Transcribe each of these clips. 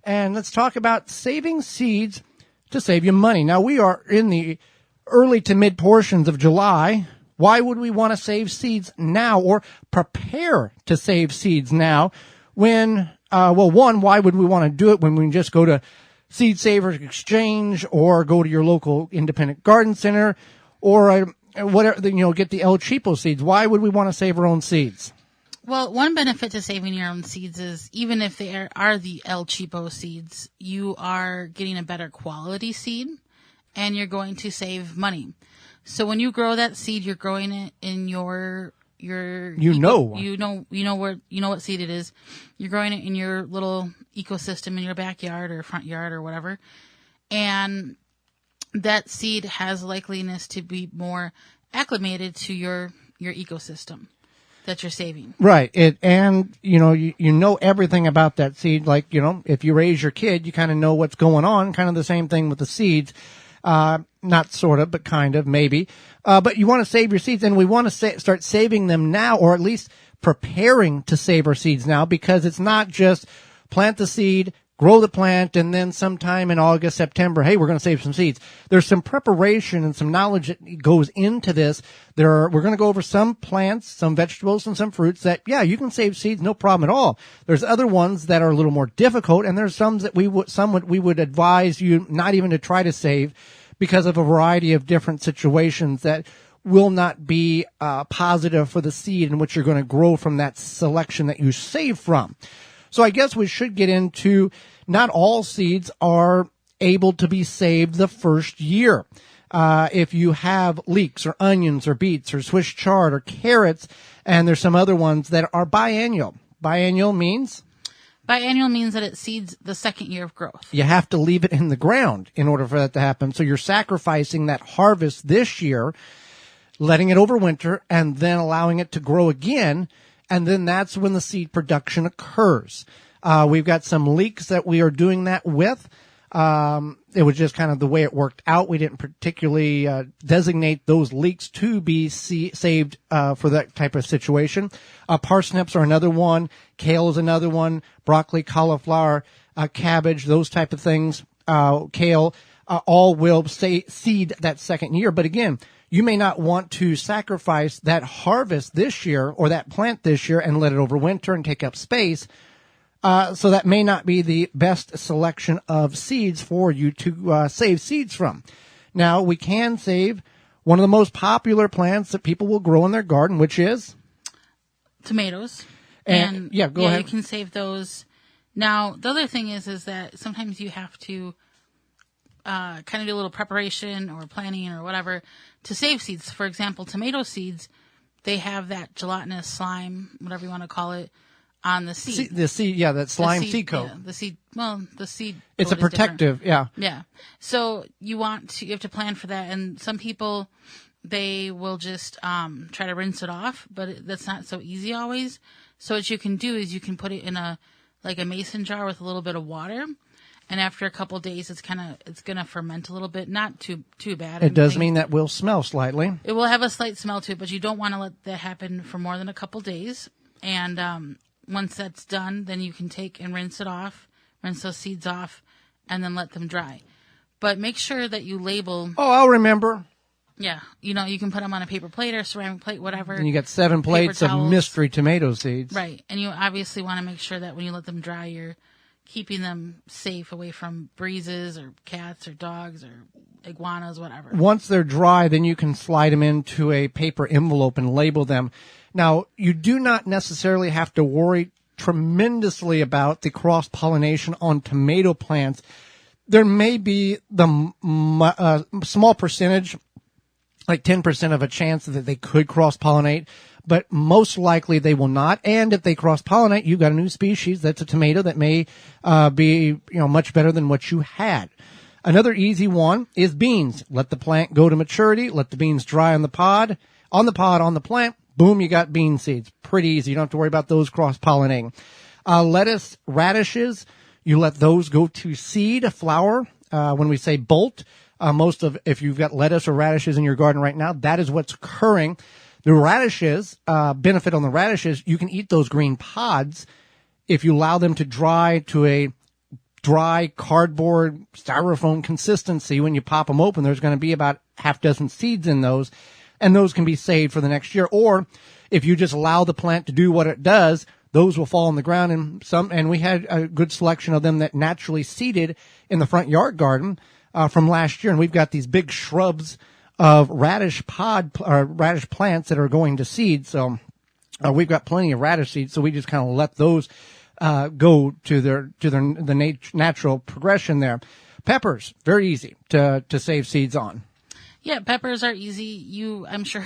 And let's talk about saving seeds to save you money. Now, we are in the early to mid portions of July. Why would we want to save seeds now or prepare to save seeds now when, one, why would we want to do it when we can just go to Seed Savers Exchange or go to your local independent garden center or whatever, get the El Cheapo seeds? Why would we want to save our own seeds? Well, one benefit to saving your own seeds is even if they are the El Cheapo seeds, you are getting a better quality seed and you're going to save money. So when you grow that seed, you're growing it in what seed it is. You're growing it in your little ecosystem in your backyard or front yard or whatever. And that seed has likeliness to be more acclimated to your ecosystem that you're saving. Right. You know everything about that seed. Like, if you raise your kid, you kind of know what's going on. Kind of the same thing with the seeds. Not sort of, but kind of, maybe. But you want to save your seeds, and we want to start saving them now, or at least preparing to save our seeds now, because it's not just plant the seed, grow the plant, and then sometime in August, September, hey, we're going to save some seeds. There's some preparation and some knowledge that goes into this. We're going to go over some plants, some vegetables, and some fruits that, you can save seeds, no problem at all. There's other ones that are a little more difficult, and there's some that we would advise you not even to try to save because of a variety of different situations that will not be positive for the seed in which you're going to grow from that selection that you save from. So I guess we should get into not all seeds are able to be saved the first year. If you have leeks or onions or beets or Swiss chard or carrots, and there's some other ones that are biennial. Biennial means? Biennial means that it seeds the second year of growth. You have to leave it in the ground in order for that to happen. So you're sacrificing that harvest this year, letting it overwinter, and then allowing it to grow again. And then that's when the seed production occurs. We've got some leeks that we are doing that with. It was just kind of the way it worked out. We didn't particularly designate those leeks to be saved for that type of situation. Parsnips are another one. Kale is another one. Broccoli, cauliflower, cabbage, those type of things. Kale, all will seed that second year. But again, you may not want to sacrifice that harvest this year or that plant this year and let it overwinter and take up space. So that may not be the best selection of seeds for you to save seeds from. Now, we can save one of the most popular plants that people will grow in their garden, which is? Tomatoes. And go ahead. You can save those. Now, the other thing is that sometimes you have to kind of do a little preparation or planning or whatever to save seeds. For example, tomato seeds, they have that gelatinous slime, whatever you want to call it, on the seed. The seed, that slime seed coat. Yeah, the seed. It's a protective, Yeah. So you have to plan for that. And some people, they will just try to rinse it off, but that's not so easy always. So what you can do is you can put it in a mason jar with a little bit of water. And after a couple of days, it's gonna ferment a little bit. Not too bad. It does mean that will smell slightly. It will have a slight smell to it, but you don't want to let that happen for more than a couple days. And once that's done, then you can take and rinse those seeds off, and then let them dry. But make sure that you label. Oh, I'll remember. Yeah, you can put them on a paper plate or ceramic plate, whatever. And you got 7 plates of mystery tomato seeds. Right, and you obviously want to make sure that when you let them dry, you're keeping them safe away from breezes or cats or dogs or iguanas, whatever. Once they're dry, then you can slide them into a paper envelope and label them. Now, you do not necessarily have to worry tremendously about the cross-pollination on tomato plants. There may be the small percentage, like 10% of a chance that they could cross-pollinate, but most likely they will not. And if they cross-pollinate, you've got a new species that's a tomato that may be much better than what you had. Another easy one is beans. Let the plant go to maturity. Let the beans dry on the pod, on the plant. Boom, you got bean seeds. Pretty easy. You don't have to worry about those cross-pollinating. Lettuce, radishes, you let those go to seed, flower. When we say bolt, if you've got lettuce or radishes in your garden right now, that is what's occurring. The radishes, benefit on the radishes, you can eat those green pods if you allow them to dry to a dry cardboard styrofoam consistency. When you pop them open, there's going to be about half dozen seeds in those, and those can be saved for the next year. Or if you just allow the plant to do what it does, those will fall on the ground, and we had a good selection of them that naturally seeded in the front yard garden from last year. And we've got these big shrubs of radish plants that are going to seed. So we've got plenty of radish seeds. So we just kind of let those go to the natural progression there. Peppers, very easy to save seeds on. Yeah, peppers are easy. I'm sure,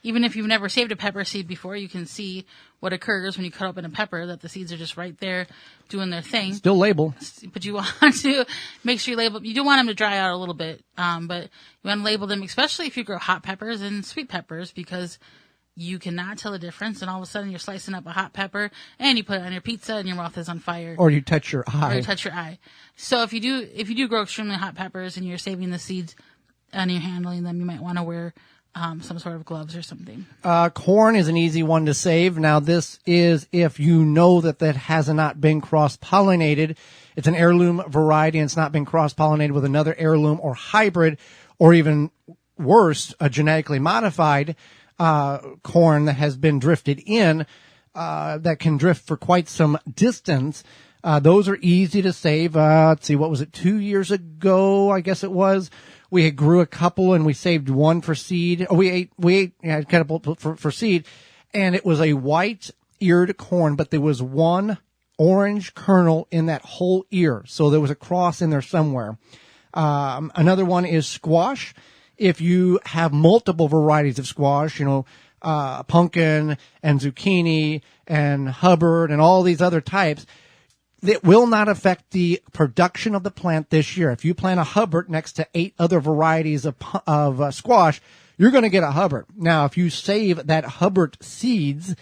even if you've never saved a pepper seed before, you can see what occurs when you cut open a pepper, that the seeds are just right there doing their thing. Still label. But you want to make sure you label. You do want them to dry out a little bit, but you want to label them, especially if you grow hot peppers and sweet peppers, because you cannot tell the difference. And all of a sudden you're slicing up a hot pepper and you put it on your pizza and your mouth is on fire. Or you touch your eye. So if you do grow extremely hot peppers and you're saving the seeds and you're handling them, you might want to wear some sort of gloves or something. Corn is an easy one to save. Now, this is if you know that has not been cross-pollinated. It's an heirloom variety, and it's not been cross-pollinated with another heirloom or hybrid, or even worse, a genetically modified corn that has been drifted in, that can drift for quite some distance. Those are easy to save. Let's see, what was it, 2 years ago, I guess it was? We had grew a couple and we saved one for seed. We ate a couple for seed, and it was a white-eared corn, but there was one orange kernel in that whole ear. So there was a cross in there somewhere. Another one is squash. If you have multiple varieties of squash, pumpkin and zucchini and Hubbard and all these other types, it will not affect the production of the plant this year. If you plant a Hubbard next to 8 other varieties of squash, you're going to get a Hubbard. Now, if you save that Hubbard seeds,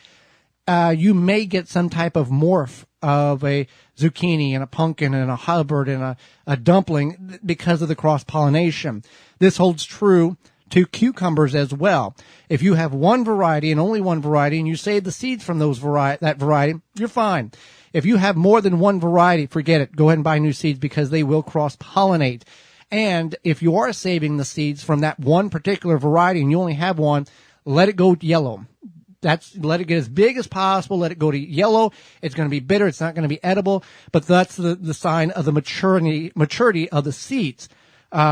you may get some type of morph of a zucchini and a pumpkin and a Hubbard and a dumpling because of the cross-pollination. This holds true to cucumbers as well. If you have one variety and only one variety, and you save the seeds from that variety, you're fine. If you have more than one variety, forget it. Go ahead and buy new seeds because they will cross-pollinate. And if you are saving the seeds from that one particular variety and you only have one, let it go yellow. Let it get as big as possible. Let it go to yellow. It's going to be bitter. It's not going to be edible. But that's the sign of the maturity of the seeds.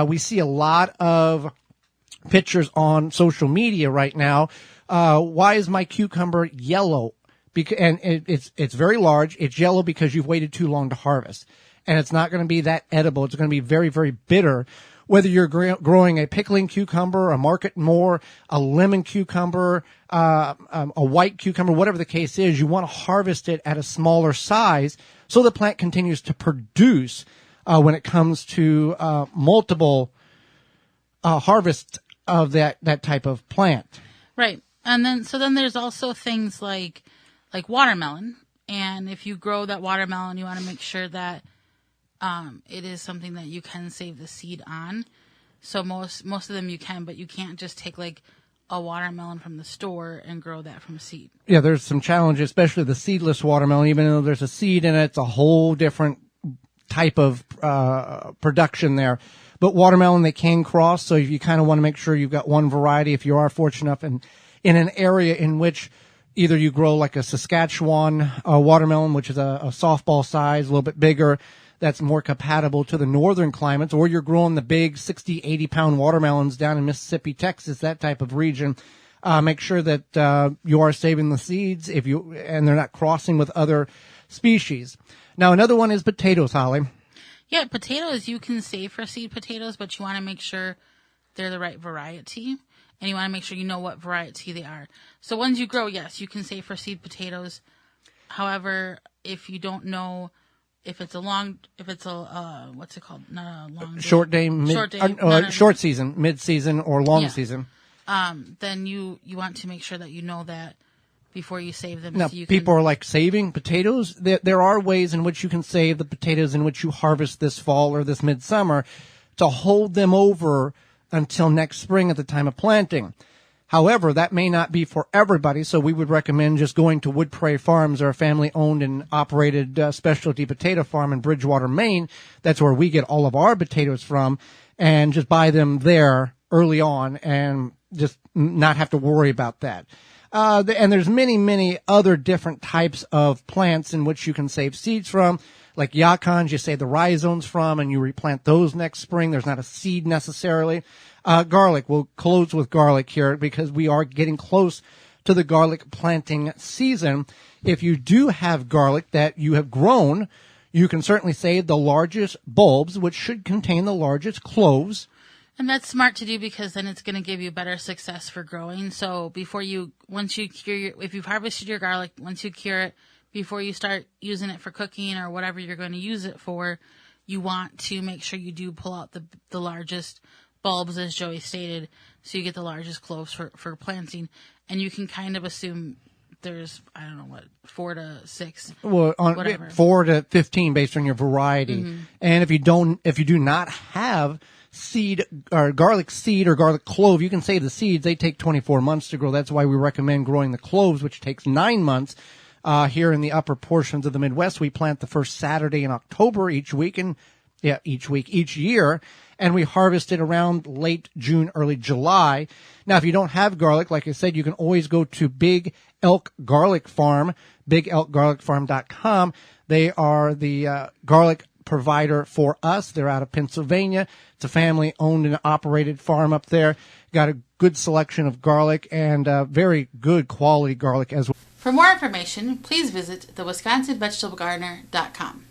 We see a lot of pictures on social media right now. Why is my cucumber yellow? And it's very large. It's yellow because you've waited too long to harvest. And it's not going to be that edible. It's going to be very, very bitter. Whether you're growing a pickling cucumber, a market more, a lemon cucumber, a white cucumber, whatever the case is, you want to harvest it at a smaller size so the plant continues to produce when it comes to multiple harvest of that type of plant. Right. And then there's also things like watermelon. And if you grow that watermelon, you want to make sure that it is something that you can save the seed on. So most of them you can, but you can't just take like a watermelon from the store and grow that from seed. Yeah, there's some challenges, especially the seedless watermelon. Even though there's a seed in it, it's a whole different type of production there. But watermelon, they can cross, so you kind of want to make sure you've got one variety if you are fortunate enough and in an area in which either you grow like a Saskatchewan watermelon, which is a softball size, a little bit bigger, that's more compatible to the northern climates, or you're growing the big 60, 80-pound watermelons down in Mississippi, Texas, that type of region. Make sure that you are saving the seeds and they're not crossing with other species. Now, another one is potatoes, Holly. Yeah, potatoes, you can save for seed potatoes, but you want to make sure they're the right variety, and you want to make sure you know what variety they are. So ones you grow, yes, you can save for seed potatoes. However, if you don't know if it's what's it called? Not a long day. Short season, mid-season, or long season. Then you want to make sure that you know that before you save them. Now, people are like saving potatoes. There are ways in which you can save the potatoes in which you harvest this fall or this midsummer to hold them over until next spring at the time of planting. However, that may not be for everybody, so we would recommend just going to Wood Prairie Farms, our family-owned and operated specialty potato farm in Bridgewater, Maine. That's where we get all of our potatoes from, and just buy them there early on and just not have to worry about that. And there's many, many other different types of plants in which you can save seeds from. Like yacons, you save the rhizomes from, and you replant those next spring. There's not a seed necessarily. Garlic, we'll close with garlic here because we are getting close to the garlic planting season. If you do have garlic that you have grown, you can certainly save the largest bulbs, which should contain the largest cloves. And that's smart to do because then it's going to give you better success for growing. So once you cure if you've harvested your garlic, once you cure it, before you start using it for cooking or whatever you're going to use it for, you want to make sure you do pull out the largest bulbs, as Joey stated, so you get the largest cloves for planting. And you can kind of assume there's, 4 to 6, whatever. 4 to 15 based on your variety. Mm-hmm. And if you do not have seed or garlic seed or garlic clove, you can save the seeds. They take 24 months to grow. That's why we recommend growing the cloves, which takes 9 months. Here in the upper portions of the Midwest, we plant the first Saturday in October each year, and we harvest it around late June, early July. Now, if you don't have garlic, like I said, you can always go to Big Elk Garlic Farm, bigelkgarlicfarm.com. They are the garlic provider for us. They're out of Pennsylvania. It's a family-owned and operated farm up there. Got a good selection of garlic and very good quality garlic as well. For more information, please visit thewisconsinvegetablegardener.com.